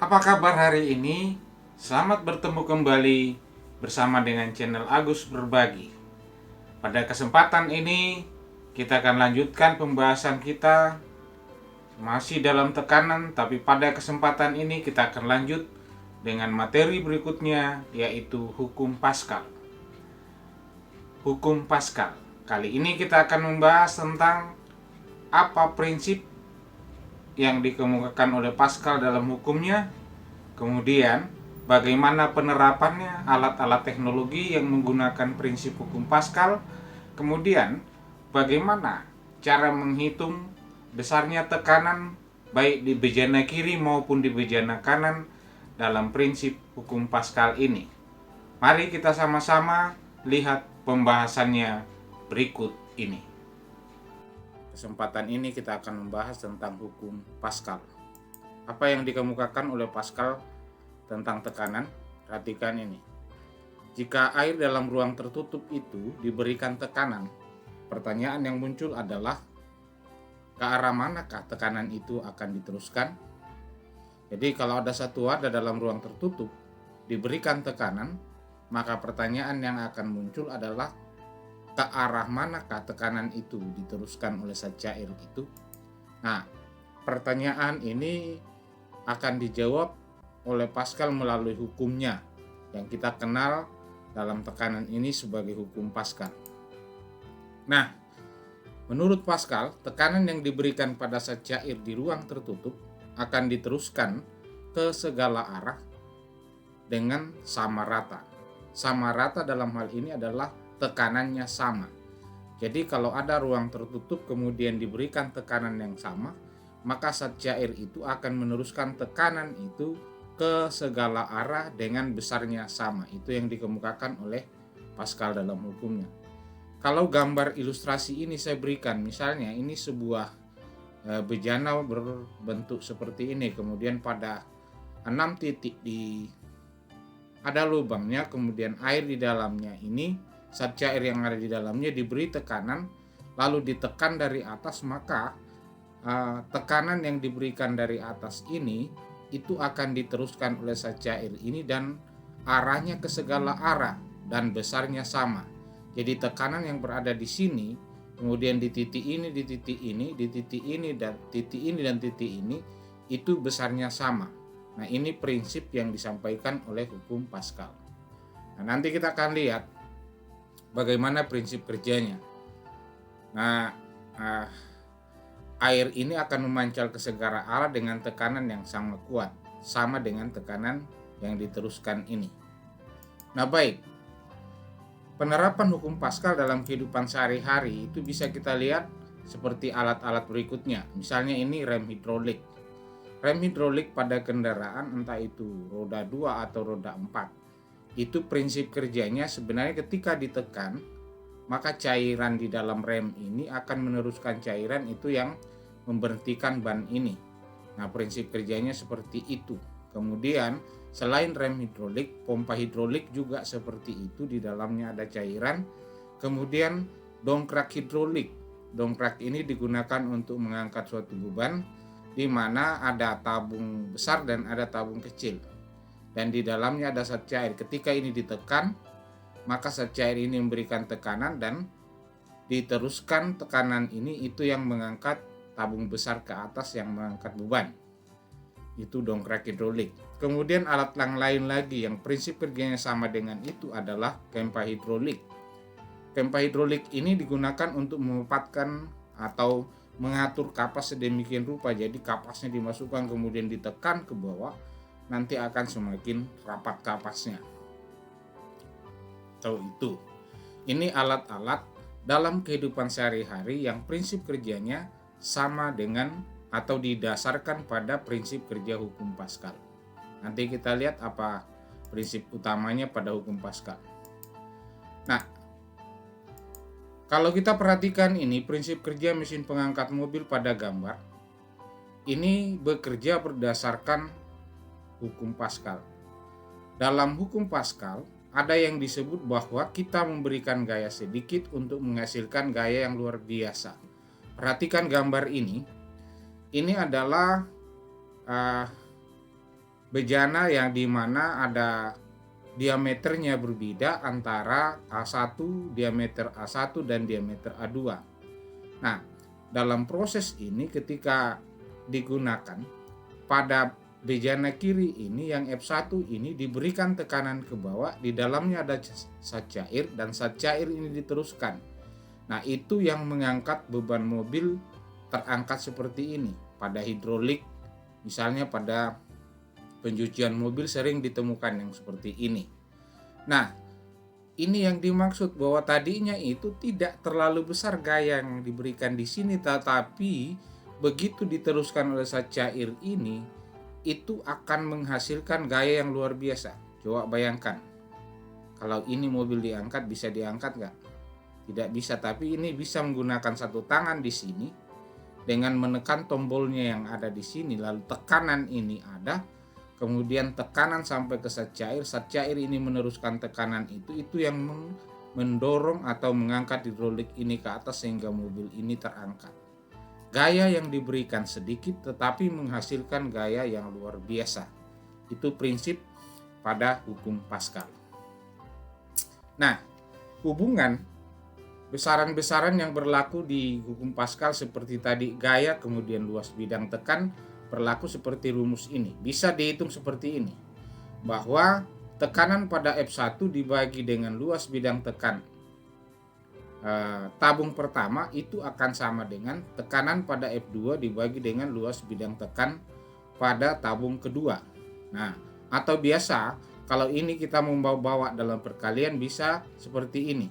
Apa kabar hari ini? Selamat bertemu kembali bersama dengan channel Agus Berbagi. Pada kesempatan ini, kita akan lanjutkan pembahasan kita masih dalam tekanan, tapi pada kesempatan ini kita akan lanjut dengan materi berikutnya, yaitu hukum Pascal. Hukum Pascal. Kali ini kita akan membahas tentang apa prinsip yang dikemukakan oleh Pascal dalam hukumnya. Kemudian, bagaimana penerapannya, alat-alat teknologi yang menggunakan prinsip hukum Pascal. Kemudian, bagaimana cara menghitung besarnya tekanan baik di bejana kiri maupun di bejana kanan dalam prinsip hukum Pascal ini. Mari kita sama-sama lihat pembahasannya berikut ini. Kesempatan ini kita akan membahas tentang hukum Pascal. Apa yang dikemukakan oleh Pascal tentang tekanan? Perhatikan ini. Jika air dalam ruang tertutup itu diberikan tekanan, pertanyaan yang muncul adalah ke arah manakah tekanan itu akan diteruskan? Jadi kalau ada satu wadah dalam ruang tertutup diberikan tekanan, maka pertanyaan yang akan muncul adalah ke arah manakah tekanan itu diteruskan oleh zat cair itu? Nah, pertanyaan ini akan dijawab oleh Pascal melalui hukumnya yang kita kenal dalam tekanan ini sebagai hukum Pascal. Nah, menurut Pascal, tekanan yang diberikan pada zat cair di ruang tertutup akan diteruskan ke segala arah dengan sama rata. Sama rata dalam hal ini adalah tekanannya sama. Jadi kalau ada ruang tertutup kemudian diberikan tekanan yang sama, maka zat cair itu akan meneruskan tekanan itu ke segala arah dengan besarnya sama. Itu yang dikemukakan oleh Pascal dalam hukumnya. Kalau gambar ilustrasi ini saya berikan, misalnya ini sebuah bejana berbentuk seperti ini, kemudian pada 6 titik ada lubangnya, kemudian air di dalamnya ini, zat cair yang ada di dalamnya diberi tekanan, lalu ditekan dari atas, maka tekanan yang diberikan dari atas ini itu akan diteruskan oleh zat cair ini dan arahnya ke segala arah dan besarnya sama. Jadi tekanan yang berada di sini, kemudian di titik ini, di titik ini, di titik ini, dan titik ini dan titik ini, itu besarnya sama. Nah, ini prinsip yang disampaikan oleh hukum Pascal. Nah, nanti kita akan lihat bagaimana prinsip kerjanya. Nah, air ini akan memancar ke segala arah dengan tekanan yang sangat kuat, sama dengan tekanan yang diteruskan ini. Nah, baik. Penerapan hukum Pascal dalam kehidupan sehari-hari itu bisa kita lihat seperti alat-alat berikutnya. Misalnya ini rem hidrolik. Rem hidrolik pada kendaraan entah itu roda 2 atau roda 4. Itu prinsip kerjanya sebenarnya ketika ditekan, maka cairan di dalam rem ini akan meneruskan cairan itu yang memberhentikan ban ini. Nah, prinsip kerjanya seperti itu. Kemudian selain rem hidrolik, pompa hidrolik juga seperti itu, di dalamnya ada cairan. Kemudian dongkrak hidrolik. Dongkrak ini digunakan untuk mengangkat suatu beban, di mana ada tabung besar dan ada tabung kecil. Dan di dalamnya ada zat cair. Ketika ini ditekan, maka zat cair ini memberikan tekanan dan diteruskan tekanan ini itu yang mengangkat tabung besar ke atas yang mengangkat beban. Itu dongkrak hidrolik. Kemudian alat yang lain lagi yang prinsip kerjanya sama dengan itu adalah kempa hidrolik. Kempa hidrolik ini digunakan untuk memepatkan atau mengatur kapas sedemikian rupa, jadi kapasnya dimasukkan kemudian ditekan ke bawah, nanti akan semakin rapat kapasnya. Itu. Ini alat-alat dalam kehidupan sehari-hari yang prinsip kerjanya sama dengan atau didasarkan pada prinsip kerja hukum Pascal. Nanti kita lihat apa prinsip utamanya pada hukum Pascal. Nah, kalau kita perhatikan ini prinsip kerja mesin pengangkat mobil pada gambar, ini bekerja berdasarkan hukum Pascal. Dalam hukum Pascal ada yang disebut bahwa kita memberikan gaya sedikit untuk menghasilkan gaya yang luar biasa. Perhatikan gambar ini adalah bejana yang dimana ada diameternya berbeda antara A1, diameter A1 dan diameter A2. Nah, dalam proses ini ketika digunakan pada bejana kiri ini yang F1 ini diberikan tekanan ke bawah, di dalamnya ada zat cair dan zat cair ini diteruskan. Nah, itu yang mengangkat beban mobil terangkat seperti ini. Pada hidrolik, misalnya pada pencucian mobil sering ditemukan yang seperti ini. Nah, ini yang dimaksud bahwa tadinya itu tidak terlalu besar gaya yang diberikan di sini, tetapi begitu diteruskan oleh zat cair ini, itu akan menghasilkan gaya yang luar biasa. Coba bayangkan, kalau ini mobil diangkat, bisa diangkat nggak? Tidak bisa, tapi ini bisa menggunakan satu tangan di sini dengan menekan tombolnya yang ada di sini, lalu tekanan ini ada, kemudian tekanan sampai ke zat cair ini meneruskan tekanan itu yang mendorong atau mengangkat hidrolik ini ke atas sehingga mobil ini terangkat. Gaya yang diberikan sedikit tetapi menghasilkan gaya yang luar biasa. Itu prinsip pada hukum Pascal. Nah, hubungan besaran-besaran yang berlaku di hukum Pascal seperti tadi gaya kemudian luas bidang tekan berlaku seperti rumus ini. Bisa dihitung seperti ini, bahwa tekanan pada F1 dibagi dengan luas bidang tekan tabung pertama itu akan sama dengan tekanan pada F2 dibagi dengan luas bidang tekan pada tabung kedua. Nah, atau biasa kalau ini kita membawa dalam perkalian bisa seperti ini,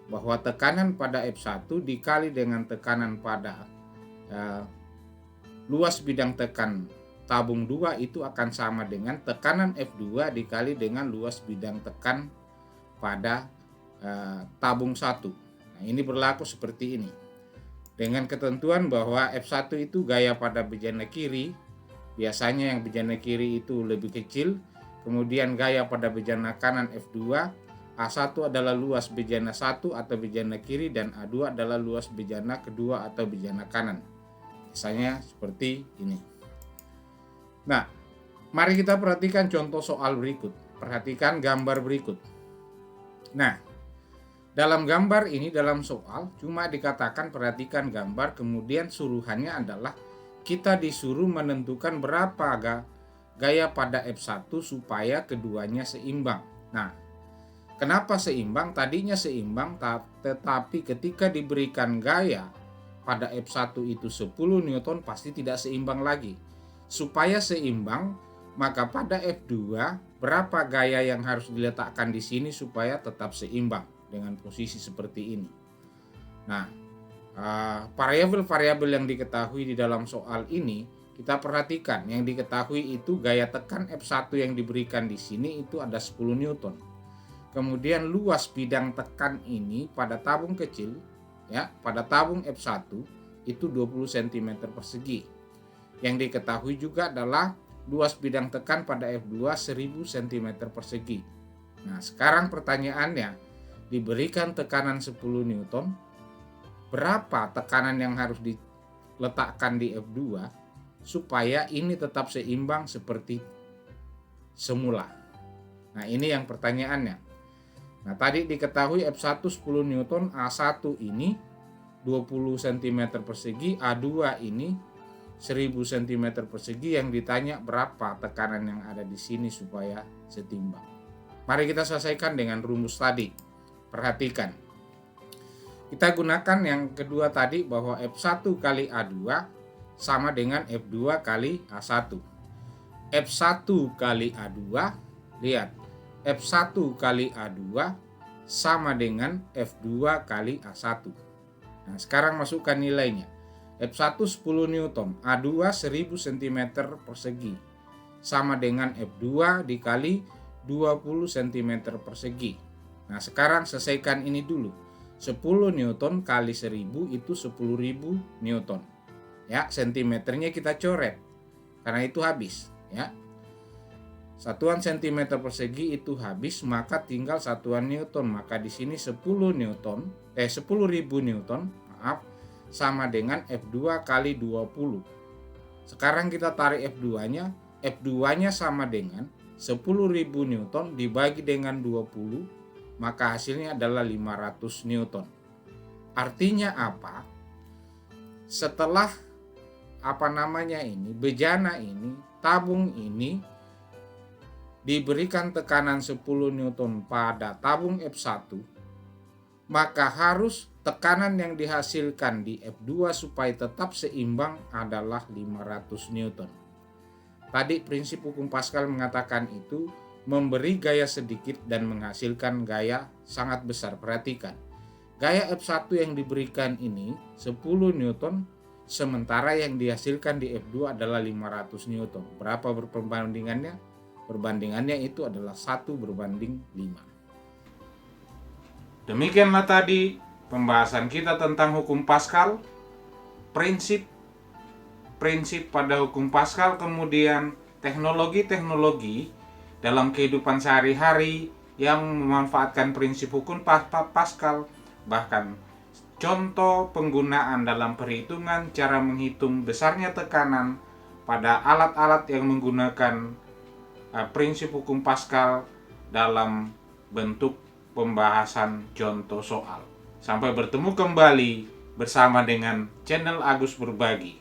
bahwa tekanan pada F1 dikali dengan tekanan pada luas bidang tekan tabung 2 itu akan sama dengan tekanan F2 dikali dengan luas bidang tekan pada tabung 1. Nah, ini berlaku seperti ini. Dengan ketentuan bahwa F1 itu gaya pada bejana kiri, biasanya yang bejana kiri itu lebih kecil, kemudian gaya pada bejana kanan F2, A1 adalah luas bejana 1 atau bejana kiri, dan A2 adalah luas bejana kedua atau bejana kanan. Misalnya seperti ini. Nah, mari kita perhatikan contoh soal berikut. Perhatikan gambar berikut. Nah, dalam gambar ini, dalam soal cuma dikatakan perhatikan gambar, kemudian suruhannya adalah kita disuruh menentukan berapa gaya pada F1 supaya keduanya seimbang. Nah, kenapa seimbang? Tadinya seimbang, tetapi ketika diberikan gaya pada F1 itu 10 Newton pasti tidak seimbang lagi. Supaya seimbang, maka pada F2 berapa gaya yang harus diletakkan di sini supaya tetap seimbang dengan posisi seperti ini. Nah, variabel-variabel yang diketahui di dalam soal ini kita perhatikan. Yang diketahui itu gaya tekan F1 yang diberikan di sini itu ada 10 Newton. Kemudian luas bidang tekan ini pada tabung kecil, ya, pada tabung F1 itu 20 cm persegi. Yang diketahui juga adalah luas bidang tekan pada F2 1000 cm persegi. Nah, sekarang pertanyaannya, diberikan tekanan 10 Newton, berapa tekanan yang harus diletakkan di F2 supaya ini tetap seimbang seperti semula? Nah, ini yang pertanyaannya. Nah, tadi diketahui F1 10 Newton, A1 ini 20 cm persegi, A2 ini 1000 cm persegi. Yang ditanya berapa tekanan yang ada di sini supaya setimbang. Mari kita selesaikan dengan rumus tadi. Perhatikan. Kita gunakan yang kedua tadi, bahwa F1 kali A2 sama dengan F2 kali A1. F1 kali A2, lihat, F1 kali A2 sama dengan F2 kali A1. Nah, sekarang masukkan nilainya. F1 10 Newton, A2 1000 cm persegi, sama dengan F2 dikali 20 cm persegi. Nah, sekarang selesaikan ini dulu. 10 Newton kali 1000 itu 10.000 Newton. Ya, sentimeternya kita coret karena itu habis, ya. Satuan centimeter persegi itu habis, maka tinggal satuan Newton. Maka di sini 10.000 Newton, sama dengan F2 kali 20. Sekarang kita tarik F2-nya, F2-nya sama dengan 10.000 Newton dibagi dengan 20, maka hasilnya adalah 500 Newton. Artinya apa? Setelah bejana ini, tabung ini diberikan tekanan 10 Newton pada tabung F1, maka harus tekanan yang dihasilkan di F2 supaya tetap seimbang adalah 500 Newton. Tadi prinsip hukum Pascal mengatakan itu memberi gaya sedikit dan menghasilkan gaya sangat besar. Perhatikan, gaya F1 yang diberikan ini 10 Newton, sementara yang dihasilkan di F2 adalah 500 Newton. Berapa perbandingannya? Perbandingannya itu adalah 1:5. Demikianlah tadi pembahasan kita tentang hukum Pascal, prinsip pada hukum Pascal, kemudian teknologi-teknologi dalam kehidupan sehari-hari yang memanfaatkan prinsip hukum Pascal, bahkan contoh penggunaan dalam perhitungan cara menghitung besarnya tekanan pada alat-alat yang menggunakan prinsip hukum Pascal dalam bentuk pembahasan contoh soal. Sampai bertemu kembali bersama dengan channel Agus Berbagi.